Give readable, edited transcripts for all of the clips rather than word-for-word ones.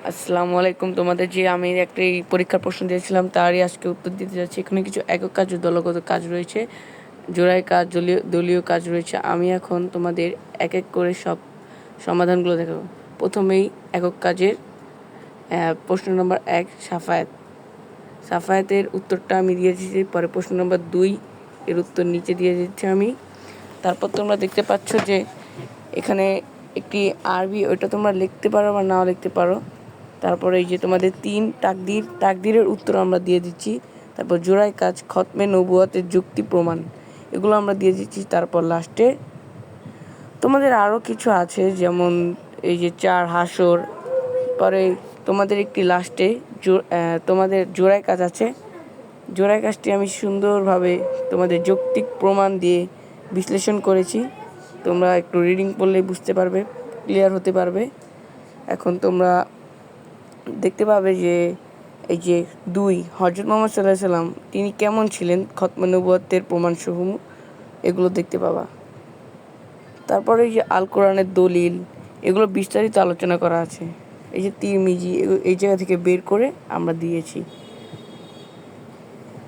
আসসালামু আলাইকুম। তোমাদের যে আমি একটা পরীক্ষার প্রশ্ন দিয়েছিলাম তারই আজকে উত্তর দিতে যাচ্ছি। এখানে কিছু একক কাজ ও দলগত কাজ রয়েছে, জোড়াই কাজ, দলীয় কাজ রয়েছে। আমি এখন তোমাদের এক এক করে সব সমাধানগুলো দেখাবো। প্রথমেই একক কাজের প্রশ্ন নম্বর 1 সাফায়াত। সাফায়াতের উত্তরটা আমি দিয়ে দিচ্ছি। পরে প্রশ্ন নম্বর 2 এর উত্তর নিচে দিয়ে দিচ্ছি আমি। তারপর তোমরা দেখতে পাচ্ছ যে এখানে একটি আরবি, ওইটা তোমরা লিখতে পারো বা নাও লিখতে পারো। তারপরে এই যে তোমাদের 3 তাকদিরের উত্তর আমরা দিয়ে দিচ্ছি। তারপর জোড়াই কাজ, খতমে নবুয়তের যুক্তি প্রমাণ, এগুলো আমরা দিয়ে দিচ্ছি। তারপর লাস্টে তোমাদের আরও কিছু আছে, যেমন এই যে 4 হাসর। পরে তোমাদের একটি লাস্টে তোমাদের জোড়াই কাজ আছে। জোড়াই কাজটি আমি সুন্দরভাবে তোমাদের যৌক্তিক প্রমাণ দিয়ে বিশ্লেষণ করেছি। তোমরা একটু রিডিং পড়লে বুঝতে পারবে, ক্লিয়ার হতে পারবে। এখন তোমরা দেখতে পাবে যে এই যে 2 হযরত মুহাম্মদ সাল্লাল্লাহু আলাইহি সাল্লাম তিনি কেমন ছিলেন, খতমে নবুয়তের প্রমাণসমূহ এগুলো দেখতে পাবা। তারপরে এই যে আল কোরআনের দলিল, এগুলো বিস্তারিত আলোচনা করা আছে। এই যে তিরমিজি, এই জায়গা থেকে বের করে আমরা দিয়েছি।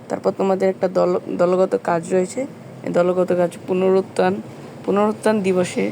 তারপর তোমাদের একটা দলগত কাজ রয়েছে। এই দলগত কাজ পুনরুত্থান দিবসে